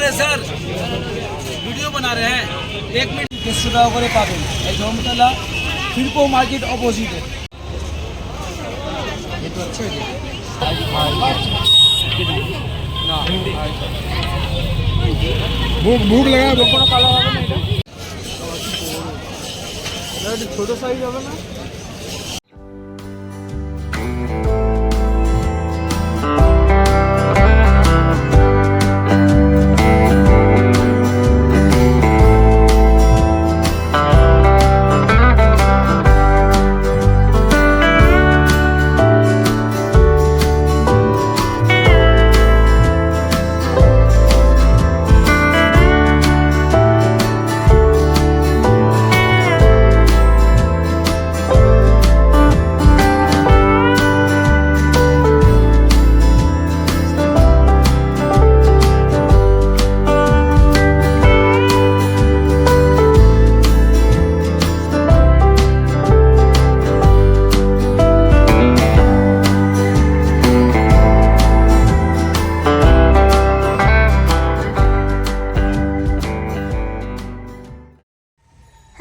रहे sir, video बना रहे हैं। 1 मिनट 100 টাকা করে পাবেন। এই ধর্মতলা শিল্প মার্কেট অপোজিটে। ये तो अच्छे है না ভুক লাগা কোনো কালো হবে না এটা ছোট সাইজ হবে না।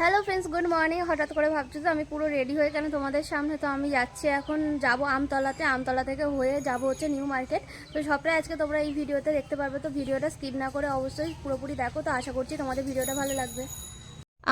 Hello friends, good morning. হঠাৎ করে ভাবছি তো আমি পুরো রেডি হয়ে কেন তোমাদের সামনে, তো আমি যাচ্ছি এখন যাব আমতলা থেকে হয়ে যাব হচ্ছে নিউ মার্কেট। তো সবটাই আজকে তোমরা এই ভিডিওতে দেখতে পারবে, তো ভিডিওটা স্কিপ না করে অবশ্যই পুরোপুরি দেখো। তো আশা করছি তোমাদের ভিডিওটা ভালো লাগবে।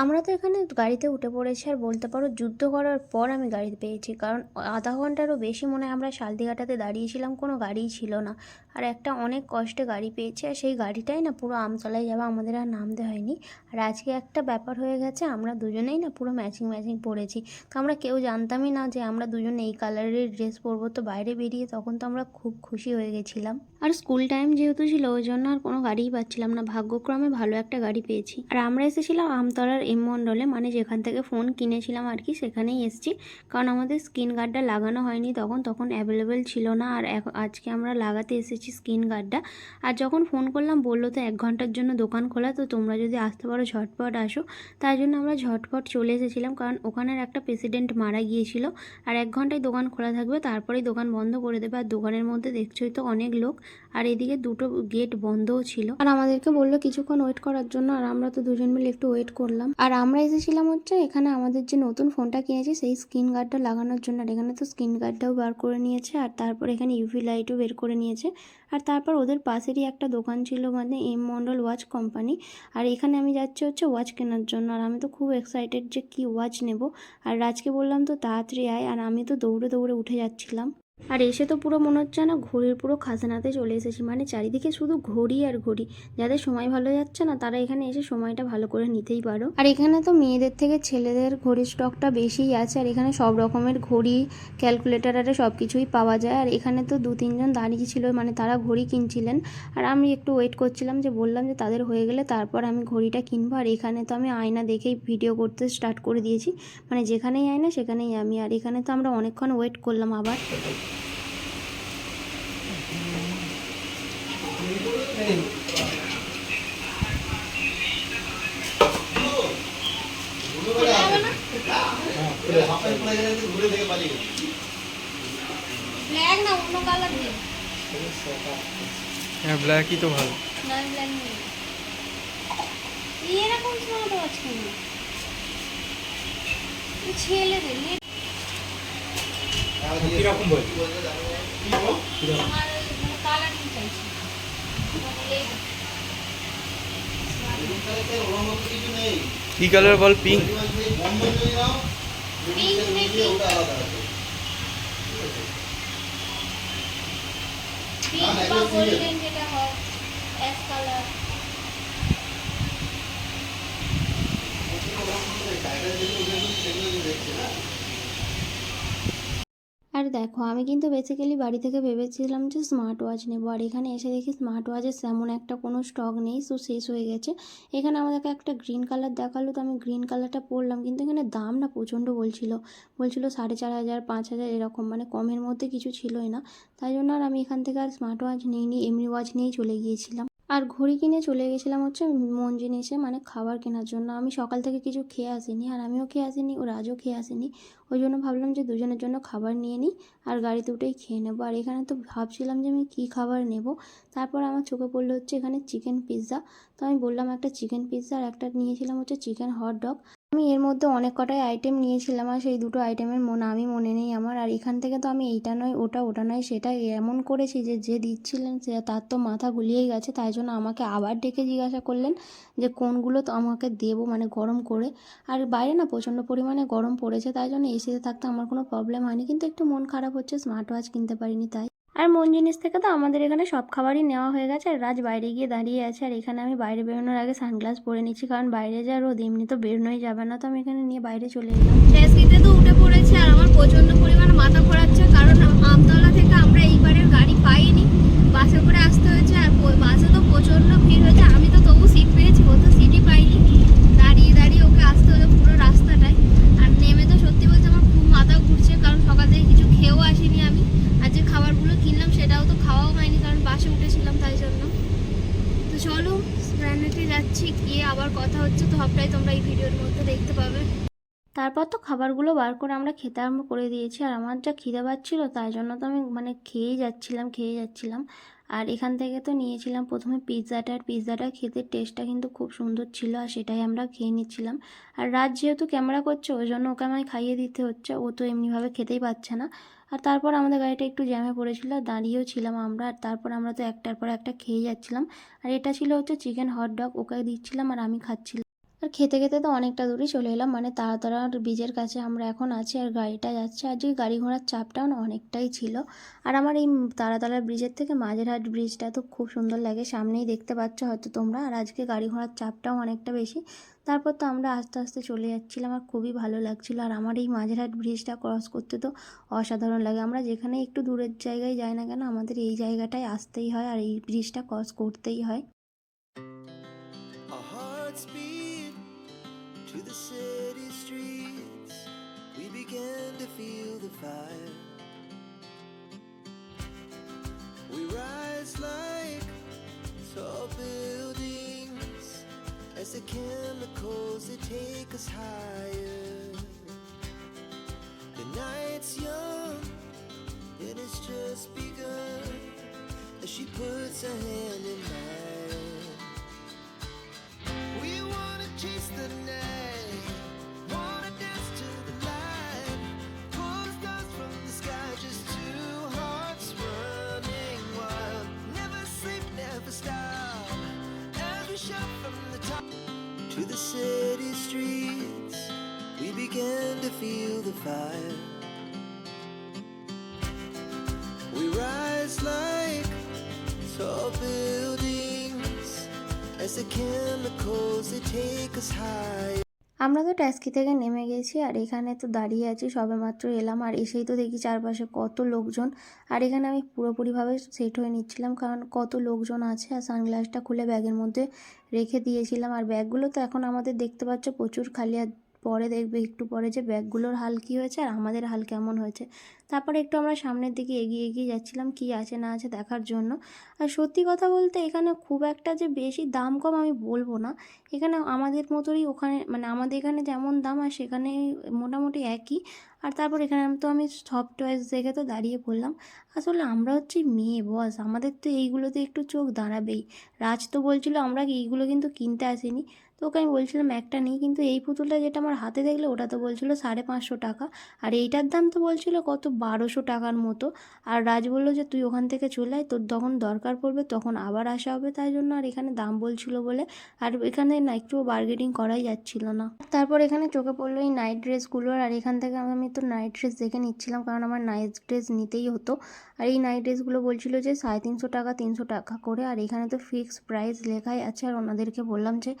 আমরা তো এখানে গাড়িতে উঠে পড়েছি, আর বলতে পারো যুদ্ধ করার পর আমি গাড়ি পেয়েছি, কারণ আধা ঘন্টারও বেশি মনে হয় আমরা শালদিঘাটাতে দাঁড়িয়েছিলাম, কোনো গাড়িই ছিল না। আর একটা অনেক কষ্টে গাড়ি পেয়েছি, আর সেই গাড়িটাই না পুরো আমতলায় যাওয়া, আমাদের আর নামতে হয়নি। আর আজকে একটা ব্যাপার হয়ে গেছে, আমরা দুজনেই না পুরো ম্যাচিং পরেছি। তো আমরা কেউ জানতামই না যে আমরা দুজনে এই কালারের ড্রেস পরবো। তো বাইরে বেরিয়ে তখন তো আমরা খুব খুশি হয়ে গেছিলাম। আর স্কুল টাইম যেহেতু ছিল ওই জন্য আর কোনো গাড়িই পাচ্ছিলাম না, ভাগ্যক্রমে ভালো একটা গাড়ি পেয়েছি। আর আমরা এসেছিলাম আমতলার এম মন্ডলে, মানে যেখান থেকে ফোন কিনেছিলাম আর কি, সেখানেই এসেছি। কারণ আমাদের স্ক্রিন গার্ডটা লাগানো হয়নি তখন অ্যাভেলেবেল ছিল না। আর আজকে আমরা লাগাতে এসেছি স্ক্রিন গার্ডটা। আর যখন ফোন করলাম বললো তো 1 ঘন্টার জন্য দোকান খোলা, তো তোমরা যদি আসতে পারো ঝটপট আসো। তাই জন্য আমরা ঝটপট চলে এসেছিলাম, কারণ ওখানের একটা প্রেসিডেন্ট মারা গিয়েছিল। আর 1 ঘন্টায় দোকান খোলা থাকবে, তারপরেই দোকান বন্ধ করে দেবে। আর দোকানের মধ্যে দেখছোই তো অনেক লোক, আর এদিকে 2টো গেট বন্ধও ছিল। আর আমাদেরকে বললো কিছুক্ষণ ওয়েট করার জন্য, আর আমরা তো দুজন মিলে একটু ওয়েট করলাম। আর আমরা এসেছিলাম হচ্ছে এখানে আমাদের যে নতুন ফোনটা কিনেছি সেই স্ক্রিন গার্ডটা লাগানোর জন্য। আর এখানে তো স্ক্রিন গার্ডটাও বার করে নিয়েছে, আর তারপর এখানে ইউভি লাইটও বের করে নিয়েছে। আর তারপর ওদের পাশেরই একটা দোকান ছিল, মানে এম মন্ডল ওয়াচ কোম্পানি। আর এখানে আমি যাচ্ছি হচ্ছে ওয়াচ কেনার জন্য। আর আমি তো খুব এক্সাইটেড যে কি ওয়াচ নেব। আর রাজকে বললাম তো তাড়াতাড়ি আয়, আর আমি তো দৌড়ে দৌড়ে উঠে যাচ্ছিলাম। আর এসে তো পুরো মনে হচ্ছে না ঘড়ির পুরো খাজানাতে চলে এসেছি, মানে চারিদিকে শুধু ঘড়ি আর ঘড়ি। যাদের সময় ভালো যাচ্ছে না তারা এখানে এসে সময়টা ভালো করে নিতেই পারো। আর এখানে তো মেয়েদের থেকে ছেলেদের ঘড়ির স্টকটা বেশিই আছে। আর এখানে সব রকমের ঘড়ি, ক্যালকুলেটার আর সব কিছুই পাওয়া যায়। আর এখানে তো 2-3 জন দাঁড়িয়ে ছিল, মানে তারা ঘড়ি কিনছিলেন। আর আমি একটু ওয়েট করছিলাম, যে বললাম যে তাদের হয়ে গেলে তারপর আমি ঘড়িটা কিনবো। আর এখানে তো আমি আয়না দেখেই ভিডিও করতে স্টার্ট করে দিয়েছি, মানে যেখানেই আয়না সেখানেই আমি। আর এখানে তো আমরা অনেকক্ষণ ওয়েট করলাম আবার। ব্ল্যাক না অন্য কালার দিন। হ্যাঁ ব্ল্যাকই তো ভালো। না ব্ল্যাক নেই, এরকম স্মার্ট ওয়াচ কেন ছেলেদের কিরকম বল আমার কালার কি চাইছি কি কালার বল? পিঙ্ক। পিঙ্ক দেখি, পিঙ্ক বা গোল্ডেন যেটা হয়, অ্যাশ কালার। আর দেখো আমি কিন্তু বেসিক্যালি বাড়ি থেকে ভেবেছিলাম যে স্মার্ট ওয়াচ নেবো, আর এখানে এসে দেখি স্মার্ট ওয়াচের তেমন একটা কোনো স্টক নেই, তো শেষ হয়ে গেছে। এখানে আমাদেরকে একটা গ্রিন কালার দেখালো, তো আমি গ্রিন কালারটা পরলাম, কিন্তু এখানে দাম না প্রচণ্ড বলছিল 4,500 5,000 এরকম, মানে কমের মধ্যে কিছু ছিলই না। তাই জন্য আর আমি এখান থেকে আর স্মার্ট ওয়াচ নিইনি, এমনি ওয়াচ নিয়েই চলে গিয়েছিলাম। আর ঘড়ি কিনে চলে গেছিলাম হচ্ছে মন জিনিসে, মানে খাবার কেনার জন্য। আমি সকাল থেকে কিছু খেয়ে আসিনি, আর আমিও খেয়ে আসিনি, ও রাজও খেয়ে আসেনি। ওই জন্য ভাবলাম যে দুজনের জন্য খাবার নিয়ে নিই আর গাড়িতে উঠেই খেয়ে নেবো। আর এখানে তো ভাবছিলাম যে আমি কী খাবার নেব। তারপর আমার চোখে পড়লো হচ্ছে এখানে চিকেন পিৎজা। তো আমি বললাম একটা চিকেন পিৎজা, আর একটা নিয়েছিলাম হচ্ছে চিকেন হট ডগ। আমি এর মধ্যে অনেক কটাই আইটেম নিয়েছিলাম, আর সেই দুটো আইটেমের নামই মনে নেই আমার। আর এখান থেকে তো আমি এইটা নয় ওটা, ওটা নয় সেটা এমন করেছি যে যে দিচ্ছিলেন সে তার তো মাথা গুলিয়েই গেছে। তাই জন্য আমাকে আবার ডেকে জিজ্ঞাসা করলেন যে কোনগুলো তো আমাকে দেবো, মানে গরম করে। আর বাইরে না প্রচণ্ড পরিমাণে গরম পড়েছে, তাই জন্য এসিতে থাকতে আমার কোনো প্রবলেম হয়নি, কিন্তু একটু মন খারাপ হচ্ছে স্মার্ট ওয়াচ কিনতে পারিনি তাই। আর মন জিনিস থেকে তো আমাদের এখানে সব খাবারই নেওয়া হয়ে গেছে, আর রাজ বাইরে গিয়ে দাঁড়িয়ে আছে। আর এখানে আমি বাইরে বেরোনোর আগে সানগ্লাস পরে নিচ্ছি, কারণ বাইরে যা রোদ, এমনি তো বেরোনোই যাবে না। তো আমি এখানে নিয়ে বাইরে চলে এলাম। ট্যাক্সিতে তো উঠে পড়েছে, আর আমার প্রচণ্ড পরিমাণে মাথা ঘোরাচ্ছে, কারণ আমতলা থেকে আমরা এইবারের গাড়ি পাইনি, বাসে করে আসতে হয়েছে। আর বাসে তো প্রচণ্ড ভিড় হয়েছে, আমি তো তবু সিট পেয়েছি, ও তো সিটই পাইনি। দাঁড়িয়ে দাঁড়িয়ে ওকে আসতে হলো পুরো রাস্তাটায়। আর নেমে তো সত্যি বলতে আমার খুব মাথা ঘুরছে, কারণ সকাল থেকে কিছু খেয়েও আসিনি আমি। আর যে খাবারগুলো কিনলাম সেটাও তো খাওয়াও হয়নি, কারণ বাসে উঠেছিলাম তাই জন্য। তো চলো স্প্ল্যানেডে যাচ্ছি, গিয়ে আবার কথা হচ্ছে, তো সবটাই তোমরা এই ভিডিওর মধ্যে দেখতে পাবে। তারপর তো খাবারগুলো বার করে আমরা খেতে আরম্ভ করে দিয়েছি। আর আমার যা খিদে পাচ্ছিল তাই জন্য তো আমি মানে খেয়েই যাচ্ছিলাম। আর এখান থেকে তো নিয়েছিলাম প্রথমে পিৎজাটা, আর পিৎজাটা খেতে টেস্টটা কিন্তু খুব সুন্দর ছিল, আর সেটাই আমরা খেয়ে নিচ্ছিলাম। আর রাত যেহেতু ক্যামেরা করছে ওই জন্য ওকে আমায় খাইয়ে দিতে হচ্ছে, ও তো এমনিভাবে খেতেই পাচ্ছে না। আর তারপর আমাদের গাড়িটা একটু জ্যামে পড়েছিল, দাঁড়িয়েও ছিলাম আমরা। আর তারপর আমরা তো একটার পর একটা খেয়ে যাচ্ছিলাম। আর এটা ছিল হচ্ছে চিকেন হট ডগ, ওকে দিচ্ছিলাম আর আমি খাচ্ছিলাম। আর খেতে খেতে তো অনেকটা দূরই চলে এলাম, মানে তাড়াতাড়া ব্রিজের কাছে আমরা এখন আছি, আর গাড়িটা যাচ্ছে। আর যে গাড়ি ঘোড়ার চাপটাও না অনেকটাই ছিল। আর আমার এই তাড়াতাড়া ব্রিজের থেকে মাঝেরহাট ব্রিজটা তো খুব সুন্দর লাগে, সামনেই দেখতে পাচ্ছ হয়তো তোমরা। আর আজকে গাড়ি ঘোড়ার চাপটাও অনেকটা বেশি। তারপর তো আমরা আস্তে আস্তে চলে যাচ্ছিলাম, আর খুবই ভালো লাগছিল। আর আমার এই মাঝেরহাট ব্রিজটা ক্রস করতে তো অসাধারণ লাগে। আমরা যেখানে একটু দূরের জায়গায় যাই না কেন, আমাদের এই জায়গাটায় আসতেই হয়, আর এই ব্রিজটা ক্রস করতেই হয়। Our hearts beat to the city streets. We began to feel the fire. We rise like tall buildings as the chemicals they take us higher. The night's young and it's just begun as she puts her hand in mine. We wanna chase the night, wanna dance to the light, pull the stars from the sky, just two hearts running wild. Never sleep, never stop, as we shout from the top. To the city streets, we began to feel the fire. We rise like tall buildings as the chemicals they take us high. আমরা তো taxi থেকে নেমে গেছি, আর এখানে তো দাঁড়িয়ে আছি, সবেমাত্র এলাম। আর এসেই তো দেখি চারপাশে কত লোকজন। আর এখানে আমি পুরোপুরিভাবে সেট হয়ে নিচ্ছিলাম, কারণ কত লোকজন আছে। আর সানগ্লাসটা খুলে ব্যাগের মধ্যে রেখে দিয়েছিলাম। আর ব্যাগগুলো তো এখন আমাদের দেখতে পাচ্ছ প্রচুর খালি। আর পরে দেখবে একটু পরে যে ব্যাগগুলোর হাল কী হয়েছে আর আমাদের হাল কেমন হয়েছে। তারপরে একটু আমরা সামনের দিকে এগিয়ে এগিয়ে যাচ্ছিলাম কী আছে না আছে দেখার জন্য। আর সত্যি কথা বলতে এখানে খুব একটা যে বেশি দাম কম আমি বলবো না। এখানে আমাদের মতোই ওখানে, মানে আমাদের এখানে যেমন দাম আর সেখানে মোটামুটি একই। আর তারপর এখানে আমি সব টয়েস দেখে তো দাঁড়িয়ে পড়লাম। আসলে আমরা হচ্ছে মেয়ে বস, আমাদের তো এইগুলোতে একটু চোখ দাঁড়াবেই। রাজ তো বলছিল আমরা এইগুলো কিন্তু কিনতে আসিনি। তো ওকে আমি বলছিলাম একটা নিই, কিন্তু এই পুতুলটা যেটা আমার হাতে দেখলে ওটা তো বলছিল 550 টাকা, আর এইটার দাম তো বলছিল কত 1200 টাকার মতো। আর রাজ বললো যে তুই ওখান থেকে চলে আয়, তোর যখন দরকার পড়বে তখন আবার আসা হবে, তাই জন্য। আর এখানে দাম বলছিল বলে, আর এখানে না একটুও বার্গেনিং করাই যাচ্ছিল না। তারপর এখানে চোখে পড়লো এই নাইট ড্রেসগুলোর, আর এখান থেকে আমি তো নাইট ড্রেস দেখে নিচ্ছিলাম, কারণ আমার নাইট ড্রেস নিতেই হতো। আর এই নাইট ড্রেসগুলো বলছিল যে 350 টাকা 300 টাকা করে, আর এখানে তো ফিক্সড প্রাইস লেখাই আছে। আর ওনাদেরকে বললাম যে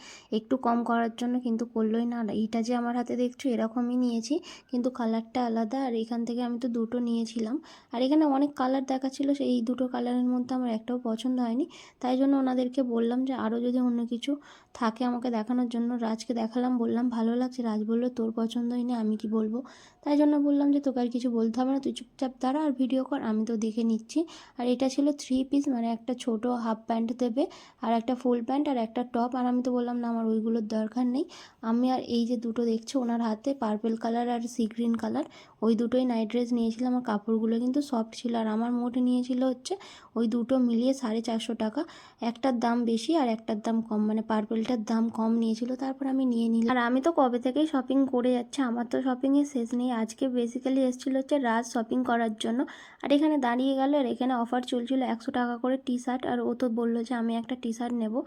একটু কম করার জন্য, কিন্তু করলোই না। আর এইটা যে আমার হাতে দেখছো এরকমই নিয়েছি, কিন্তু কালারটা আলাদা। আর এখান থেকে আমি তো দুটো নিয়েছিলাম, আর এখানে অনেক কালার দেখাচ্ছিলো, সেই দুটো কালারের মধ্যে আমার একটাও পছন্দ হয়নি। তাই জন্য ওনাদেরকে বললাম যে আরও যদি অন্য কিছু থাকে আমাকে দেখানোর জন্য। রাজকে দেখালাম, বললাম ভালো লাগছে। রাজ বললো তোর পছন্দ হয়নি, আমি কি বলবো। তাই জন্য বললাম যে তোকে আর কিছু বলতে হবে না, তুই চুপচাপ দাঁড়া আর ভিডিও কর, আমি তো দেখে নিচ্ছি। আর এটা ছিল 3 পিস, মানে একটা ছোট হাফ প্যান্ট দেবে, আর একটা ফুল প্যান্ট, আর একটা টপ। আর আমি তো বললাম না আমার ওইগুলোর দরকার নেই। আমি আর এই যে দুটো দেখছো ওনার হাতে, পার্পল কালার আর সি গ্রিন কালার, ওই দুটোই নাইট ড্রেস নিয়েছিলাম। আর কাপড়গুলো কিন্তু সফট ছিল। আর আমার মোট নিয়েছিল হচ্ছে ওই দুটো মিলিয়ে 450 টাকা। একটার দাম বেশি আর একটার দাম কম, মানে পার্পলটার দাম কম নিয়েছিল। তারপর আমি নিয়ে নিলাম। আর আমি তো কবে থেকেই শপিং করে যাচ্ছি, আমার তো শপিংয়ের শেষ নেই। আজকে বেসিক্যালি এসেছিলো হচ্ছে রাজ শপিং করার জন্য। আর এখানে দাঁড়িয়ে গেল, আর এখানে অফার চলছিল 100 টাকা করে টি শার্ট। আর ও তো বললো যে আমি একটা টি শার্ট নেবো,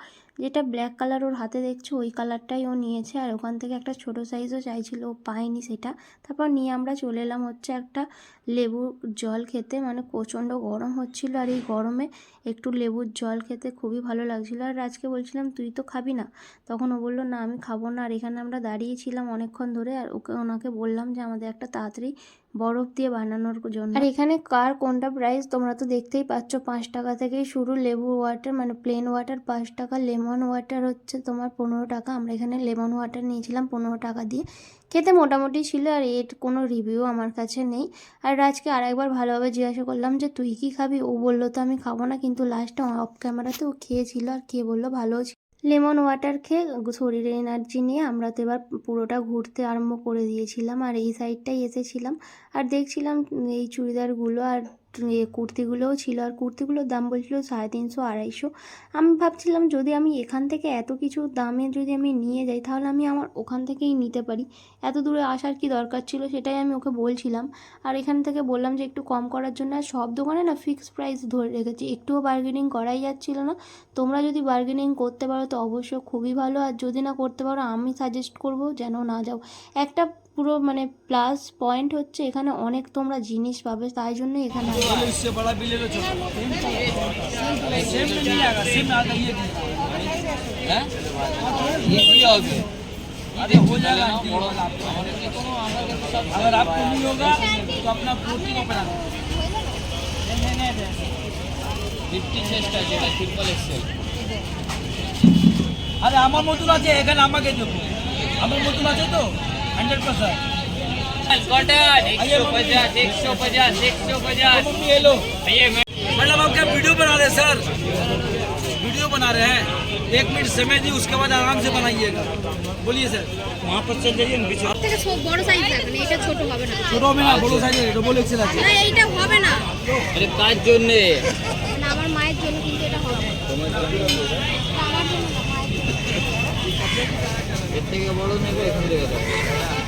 যেটা ব্ল্যাক কালার ওর হাতে দেখছো ওই কালারটাই ও নিয়েছে। আর ওখান থেকে একটা ছোটো সাইজও চাইছিল, ও পায়নি সেটা। তারপর নিয়ে আমরা চলে এলাম হচ্ছে একটা লেবুর জল খেতে, মানে প্রচণ্ড গরম হচ্ছিল, আর এই গরমে একটু লেবুর জল খেতে খুবই ভালো লাগছিলো। আর রাজকে বলছিলাম তুই তো খাবি না, তখন ও বললো না আমি খাবো না। আর এখানে আমরা দাঁড়িয়েছিলাম অনেকক্ষণ ধরে, আর ওনাকে বললাম যে আমাদের একটা তাড়াতাড়ি বরফ দিয়ে বানানোর জন্য। আর এখানে কার কোনটা প্রাইস তোমরা তো দেখতেই পাচ্ছ, 5 টাকা থেকেই শুরু। লেবু ওয়াটার মানে প্লেন ওয়াটার 5 টাকা, লেমন ওয়াটার হচ্ছে তোমার 15 টাকা। আমরা এখানে লেমন ওয়াটার নিয়েছিলাম 15 টাকা দিয়ে, খেতে মোটামুটি ছিল। আর এর কোনো রিভিউ আমার কাছে নেই। আর রাজকে আরেকবার ভালোভাবে জিজ্ঞাসা করলাম যে তুই কি খাবি, ও বললো তো আমি খাবো না, কিন্তু লাস্টে অফ ক্যামেরাতে ও খেয়েছিল, আর খেয়ে বললো ভালোও ছিল। লেমন ওয়াটার খেয়ে শরীরে এনার্জি নিয়ে আমরা তো এবার পুরোটা ঘুরতে আরম্ভ করে দিয়েছিলাম। আর এই সাইডটাই এসেছিলাম, আর দেখছিলাম এই চুড়িদারগুলো আর কুর্তিগুলোও ছিল। আর কুর্তিগুলোর দাম বলছিল 350 250। আমি ভাবছিলাম যদি আমি এখান থেকে এত কিছু দামে যদি আমি নিয়ে যাই, তাহলে আমি আমার ওখান থেকেই নিতে পারি, এত দূরে আসার কি দরকার ছিল, সেটাই আমি ওকে বলছিলাম। আর এখান থেকে বললাম যে একটু কম করার জন্য। আর সব দোকানে না ফিক্সড প্রাইস ধরে রেখেছি, একটুও বার্গেনিং করাই যাচ্ছিল না। তোমরা যদি বার্গেনিং করতে পারো তো অবশ্য খুবই ভালো, আর যদি না করতে পারো আমি সাজেস্ট করব যেন না যাও। একটা পুরো মানে প্লাস পয়েন্ট হচ্ছে এখানে অনেক তোমরা জিনিস পাবে, তাই জন্য এখানে इससे बड़ा भी ले लो, छोटा सेम नहीं आएगा, सेम आएगा ये है, ये भी होगा। अरे हो जाएगा आंटी, अगर आपको नहीं होगा तो अपना प्रोटीन को बनाना। 50 চেষ্টা যেটা ট্রিপল এক্সেল। আরে আমার মতন আছে এখানে, আমাকে দেবো আমার মতন আছে তো 100%। कॉटन 150 150 150 ये लो मैडम, आप क्या वीडियो बना रहे हैं सर? वीडियो बना रहे हैं, 1 मिनट समय दी, उसके बाद आराम से बनाइएगा। बोलिए सर, वहाँ पर चल जाइए ना पीछे। থেকে বড় সাইজ রাখবেন, এটা ছোট হবে না। छोटो में ना बड़ो साइज डबल एक्सेल আছে। না এইটা হবে না, अरे काज জন্য না আমার মায়ের জন্য কিন্তু এটা হবে না। আমার জন্য না, মায়ের জন্য। এর থেকে বড় নেবে এখান থেকে দাও।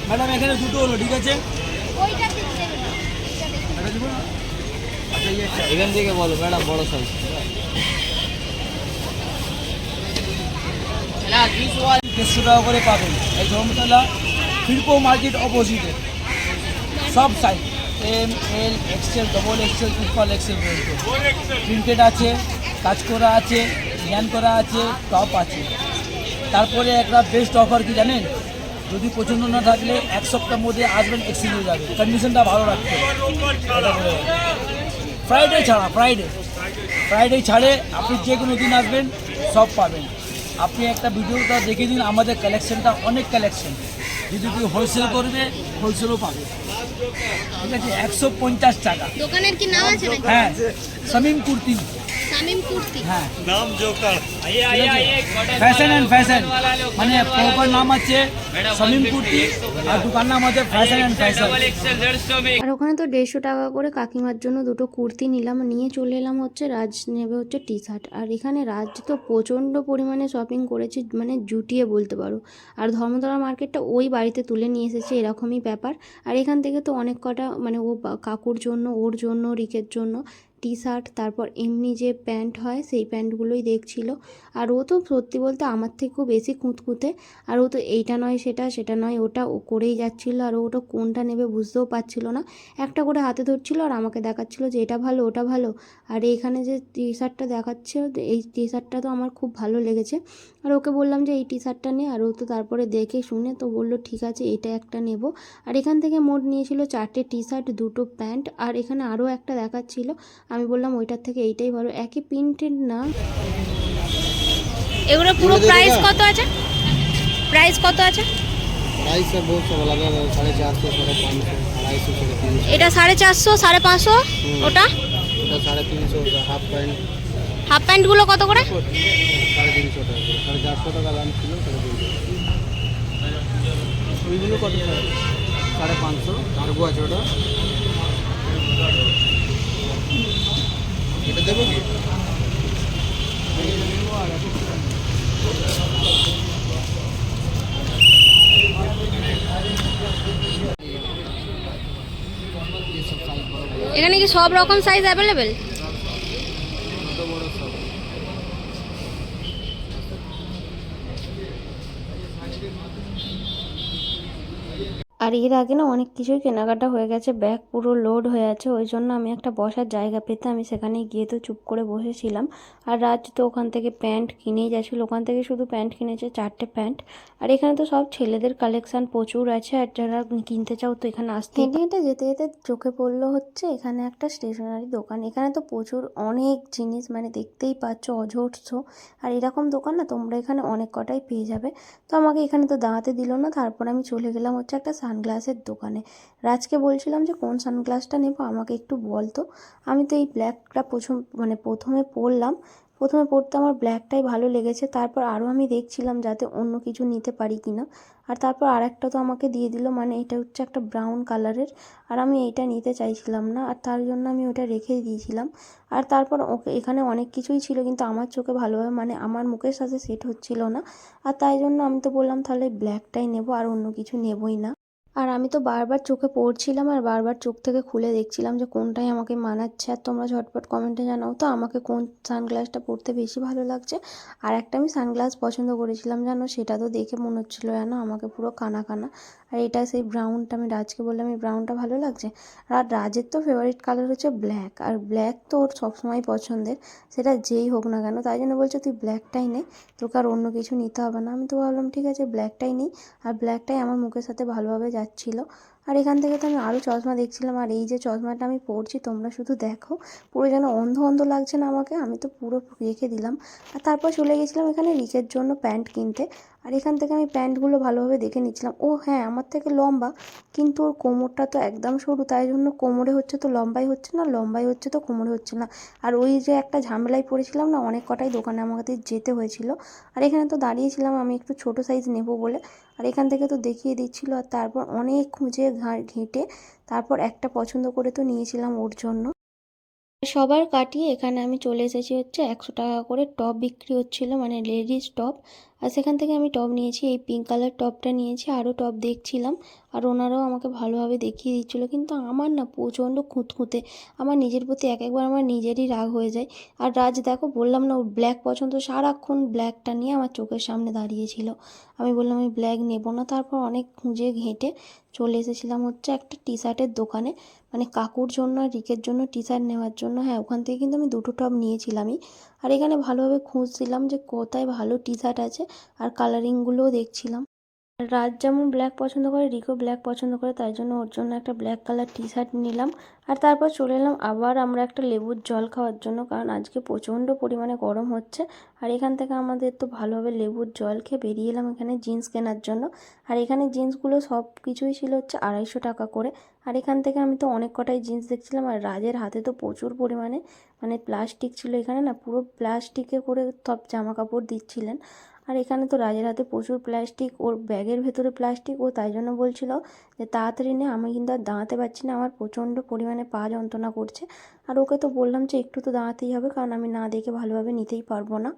ম্যাডাম এখানে দুটো হলো, ঠিক আছে? ওইটা কিন্তু দেবে না, এটা দেখুন। এটা দিব না? আচ্ছা ये अच्छा। এখান থেকে বলো ম্যাডাম বড় সাইজ। না 30 ওয়াল 150 টাকা করে পাবেন এই ধর্মতলা ফিরপো মার্কেট অপোজিটে। সব size M L XL double XL triple XL পর্যন্ত প্রিন্টেড আছে, কাজ করা আছে, ডিজাইন করা আছে, টপ আছে। তারপরে একটা বেস্ট অফার কি জানেন, যদি পছন্দ না থাকলে 1 সপ্তাহের মধ্যে আসবেন, এক্সচেঞ্জ হয়ে যাবে। কন্ডিশনটা ভালো রাখতে হবে। ফ্রাইডে ছাড়া, ফ্রাইডে ছাড়ে আপনি যে কোনো দিন আসবেন সব পাবেন। আপনি একটা ভিডিওটা দেখে দিন, আমাদের কালেকশনটা অনেক কালেকশন, যদি কেউ হোলসেল করবে হোলসেলও পাবে, ঠিক আছে? 150 টাকা। দোকানের কি নাম আছে নাকি? হ্যাঁ, শামিম কুর্তি। শামিম কুর্তি। হ্যাঁ, आइए आइए आइए कॉटन ফ্যাশন অ্যান্ড ফ্যাশন, মানে প্রপার নাম আছে শামিম কুর্তি, আর দোকান নাম আছে fashion and fashion. Double XL 150 में আর ওখানে তো 150 টাকা করে কাকিমার জন্য দুটো কুর্তি নিলাম, নিয়ে চলে এলাম হচ্ছে রাজ নেবে হচ্ছে টি শার্ট। আর এখানে রাজ তো প্রচণ্ড পরিমাণে শপিং করেছে, মানে জুটিয়ে বলতে পারো। আর ধর্মতলা মার্কেটটা ওই বাড়িতে তুলে নিয়ে এসেছে, এরকমই ব্যাপার। আর এখান থেকে তো অনেক কটা মানে ও কাকুর জন্য, ওর জন্য, রিকের জন্য টি শার্ট, তারপর এমনি যে প্যান্ট হয় সেই প্যান্টগুলোই দেখছিল। আর ও তো সত্যি বলতে আমার থেকেও বেশি খুঁতখুঁতে, আর ও তো এইটা নয় সেটা, সেটা নয় ওটা, ও করেই যাচ্ছিল। আর ওটা কোনটা নেবে বুঝতেও পারছিল না, একটা করে হাতে ধরছিল আর আমাকে দেখাচ্ছিল যে এটা ভালো ওটা ভালো। আর এইখানে যে টি শার্টটা দেখাচ্ছে, এই টি শার্টটা তো আমার খুব ভালো লেগেছে। আর ওকে বললাম যে এই টি শার্টটা নে, আর ও তো তারপরে দেখে শুনে তো বললো ঠিক আছে এটা একটা নেব। আর এখান থেকে মোট নিয়েছিল 4টে টি শার্ট, 2টো প্যান্ট, আর এখানে আরও একটা দেখাচ্ছিল। আমি বললাম ওইটার থেকে এইটাই ভালো, একই প্রিন্টেড না। এগুলো পুরো প্রাইস কত আছে? প্রাইস কত আছে? प्राइस है बहुत सब अलग अलग, 450, 550, 250, 350। এটা 450, 550, ওটা এটা 350, হাফ প্যান্ট হাফ প্যান্টগুলো কত করে? 350 টাকা করে, 450 টাকা দাম ছিল 350। ওইগুলো কত টাকা? 550। কার্গো আছে ওটা, এটা দেবো কি? এখানে কি সব রকম সাইজ অ্যাভেলেবেল? আর এর আগে না অনেক কিছুই কেনাকাটা হয়ে গেছে, ব্যাগ পুরো লোড হয়ে আছে, ওই জন্য আমি একটা বসার জায়গা পেতে আমি সেখানে গিয়ে তো চুপ করে বসেছিলাম। আর রাজ তো ওখান থেকে প্যান্ট কিনেই যাচ্ছিলো, ওখান থেকে শুধু প্যান্ট কিনেছে 4টে প্যান্ট। আর এখানে তো সব ছেলেদের কালেকশান প্রচুর আছে, আর যারা কিনতে চাও তো এখানে আসতে। হেঁটে হেঁটে যেতে যেতে চোখে পড়লো হচ্ছে এখানে একটা স্টেশনারি দোকান। এখানে তো প্রচুর অনেক জিনিস, মানে দেখতেই পাচ্ছ অজস্র। আর এরকম দোকান না তোমরা এখানে অনেক কটাই পেয়ে যাবে। তো আমাকে এখানে তো দাঁড়াতে দিল না, তারপর আমি চলে গেলাম হচ্ছে একটা সানগ্লাসের দোকানে। রাজকে বলছিলাম যে কোন সানগ্লাসটা নেবো আমাকে একটু বল তো। আমি তো এই ব্ল্যাকটা প্রথমে পরলাম, প্রথমে পরতে আমার ব্ল্যাকটাই ভালো লেগেছে, তারপর আরও আমি দেখছিলাম যাতে অন্য কিছু নিতে পারি কিনা। আর তারপর আরেকটা তো আমাকে দিয়ে দিল, মানে এটা হচ্ছে একটা ব্রাউন কালারের, আর আমি এইটা নিতে চাইছিলাম না, আর তার জন্য আমি ওটা রেখে দিয়েছিলাম। আর তারপর ওকে এখানে অনেক কিছুই ছিল কিন্তু আমার চোখে ভালোভাবে মানে আমার মুখের সাথে সেট হচ্ছিল না। আর তাই জন্য আমি তো বললাম তাহলে ব্ল্যাকটাই নেবো, আর অন্য কিছু নেবই না। আর আমি তো বারবার চোখে পড়ছিলাম আর বারবার চোখ থেকে খুলে দেখছিলাম যে কোনটাই আমাকে মানাচ্ছে। আর তোমরা ঝটপট কমেন্টে জানাও তো আমাকে কোন সানগ্লাসটা পরতে বেশি ভালো লাগছে। আর একটা আমি সানগ্লাস পছন্দ করেছিলাম জানো, সেটা তো দেখে মনে হচ্ছিলো জানো আমাকে পুরো কানা কানা। আর এটা সেই ব্রাউনটা, আমি রাজকে বললাম এই ব্রাউনটা ভালো লাগছে। আর রাজের তো ফেভারিট কালার হচ্ছে ব্ল্যাক, আর ব্ল্যাক তো ওর সবসময় পছন্দের, সেটা যেই হোক না কেন। তাই জন্য বলছে তুই ব্ল্যাকটাই নে, তোকে আর অন্য কিছু নিতে হবে না। আমি তো ভাবলাম ঠিক আছে ব্ল্যাকটাই নিই, আর ব্ল্যাকটাই আমার মুখের সাথে ভালোভাবে যাচ্ছিলো। আর এখান থেকে তো আমি আরও চশমা দেখছিলাম, আর এই যে চশমাটা আমি পরছি তোমরা শুধু দেখো, পুরো যেন অন্ধ অন্ধ লাগছে না আমাকে, আমি তো পুরো রেখে দিলাম। আর তারপর চলে গেছিলাম এখানে রিকের জন্য প্যান্ট কিনতে। আর এখান থেকে আমি প্যান্টগুলো ভালোভাবে দেখে নিচ্ছিলাম। ও হ্যাঁ, আমার থেকে লম্বা, কিন্তু ওর কোমরটা তো একদম সরু, তাই জন্য কোমরে হচ্ছে তো লম্বাই হচ্ছে না, লম্বাই হচ্ছে তো কোমরে হচ্ছে না। আর ওই যে একটা ঝামেলায় পড়েছিলাম না, অনেক কটাই দোকানে আমাকে যেতে হয়েছিল। আর এখানে তো দাঁড়িয়েছিলাম আমি একটু ছোটো সাইজ নেবো বলে, আর এখান থেকে তো দেখিয়ে দিচ্ছিলো। আর তারপর অনেক খুঁজে ঘেঁটে তারপর একটা পছন্দ করে তো নিয়েছিলাম ওর জন্য। সবার কাটিয়ে এখানে আমি চলে এসেছি হচ্ছে 100 টাকা করে টপ বিক্রি হচ্ছিলো, মানে লেডিস টপ। আর সেখান থেকে আমি টপ নিয়েছি, এই পিঙ্ক কালার টপটা নিয়েছি, আরও টপ দেখছিলাম। আর ওনারাও আমাকে ভালোভাবে দেখিয়ে দিচ্ছিলো, কিন্তু আমার না প্রচণ্ড খুঁতখুঁতে, আমার নিজের প্রতি একবার আমার নিজেরই রাগ হয়ে যায়। আর রাজ দেখো বললাম না ওর ব্ল্যাক পছন্দ, সারাক্ষণ ব্ল্যাকটা নিয়ে আমার চোখের সামনে দাঁড়িয়েছিল। আমি বললাম আমি ব্ল্যাক নেবো না। তারপর অনেক খুঁজে ঘেঁটে চলে এসেছিলাম হচ্ছে একটা টি শার্টের দোকানে, মানে কাকুর জন্য আর রিকের জন্য টি শার্ট নেওয়ার জন্য। হ্যাঁ, ওখান থেকে কিন্তু আমি 2টো টপ নিয়েছিলামই। আর এখানে ভালোভাবে খুঁজছিলাম যে কোথায় ভালো টি শার্ট আছে, আর কালারিংগুলোও দেখছিলাম। রাজ যেমন ব্ল্যাক পছন্দ করে, রিকো ব্ল্যাক পছন্দ করে, তাই জন্য ওর জন্য একটা ব্ল্যাক কালার টি শার্ট নিলাম। আর তারপর চলে এলাম আবার আমরা একটা লেবুর জল খাওয়ার জন্য, কারণ আজকে প্রচণ্ড পরিমাণে গরম হচ্ছে। আর এখান থেকে আমাদের তো ভালোভাবে লেবুর জল খেয়ে বেরিয়ে এলাম এখানে জিন্স কেনার জন্য। আর এখানে জিন্সগুলো সব কিছুই ছিল হচ্ছে 250 টাকা করে। আর এখান থেকে আমি তো অনেক কটাই জিন্স দেখছিলাম, আর রাজের হাতে তো প্রচুর পরিমাণে মানে প্লাস্টিক ছিল, এখানে না পুরো প্লাস্টিকে করে সব জামা কাপড় দিচ্ছিলেন। আর এখানে তো রাজের হাতে প্রচুর প্লাস্টিক, ওর ব্যাগের ভেতরে প্লাস্টিক, ও তাই জন্য বলছিল যে তাড়াতাড়ি নে, আমি কিন্তু আর দাঁড়াতে পারছি না, আমার প্রচণ্ড পরিমাণে পা যন্ত্রণা করছে। আর ওকে তো বললাম যে একটু তো দাঁড়াতেই হবে, কারণ আমি না দেখে ভালোভাবে নিতেই পারবো না।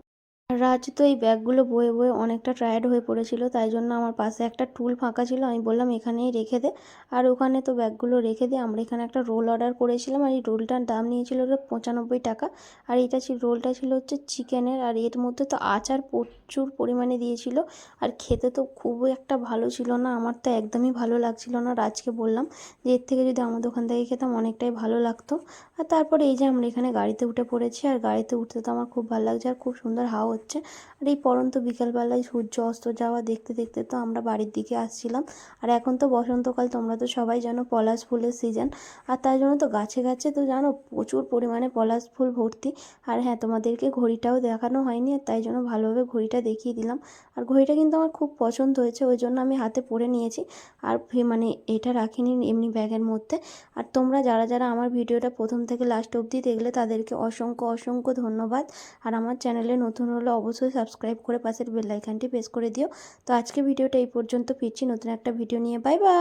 রাজ তো এই ব্যাগগুলো বয়ে বয়ে অনেকটা টায়ার্ড হয়ে পড়েছিল, তাই জন্য আমার পাশে একটা টুল ফাঁকা ছিল, আমি বললাম এখানেই রেখে দে। আর ওখানে তো ব্যাগগুলো রেখে দিয়ে আমরা এখানে একটা রোল অর্ডার করেছিলাম, আর এই রোলটার দাম নিয়েছিল হলো 95 টাকা। আর এটা রোলটা ছিল হচ্ছে চিকেনের, আর এর মধ্যে তো আচার প্রচুর পরিমাণে দিয়েছিল। আর খেতে তো খুবই একটা ভালো ছিল না, আমার তো একদমই ভালো লাগছিল না। রাজকে বললাম যে এর থেকে যদি আমাদের ওখান থেকে খেতাম অনেকটাই ভালো লাগতো। আর তারপরে এই যে আমরা এখানে গাড়িতে উঠে পড়েছি, আর গাড়িতে উঠতে তো আমার খুব ভালো লাগছে, আর খুব সুন্দর হাওয়া হচ্ছে। আর এই পড়ন্ত বিকালবেলায় সূর্য অস্ত যাওয়া দেখতে দেখতে তো আমরা বাড়ির দিকে আসছিলাম। আর এখন তো বসন্তকাল, তোমরা তো সবাই জানো পলাশ ফুলের সিজন, আর তাই জন্য তো গাছে গাছে তো জানো প্রচুর পরিমাণে পলাশ ফুল ভর্তি। আর হ্যাঁ, তোমাদেরকে ঘড়িটাও দেখানো হয়নি, আর তাই জন্য ভালোভাবে ঘড়িটা দেখিয়ে দিলাম। আর ঘড়িটা কিন্তু আমার খুব পছন্দ হয়েছে, ওই জন্য আমি হাতে পরে নিয়েছি। আর মানে এটা রাখিনি এমনি ব্যাগের মধ্যে। আর তোমরা যারা যারা আমার ভিডিওটা প্রথম থেকে লাস্ট অবধি দেখলে তাদেরকে অসংখ্য অসংখ্য ধন্যবাদ। আর আমার চ্যানেলে নতুন হলে অবশ্যই সাবস্ক্রাইব করে পাশের বেল আইকনটি প্রেস করে দিও। তো আজকে ভিডিওটা এই পর্যন্ত, ফিরছি নতুন একটা ভিডিও নিয়ে। Bye bye.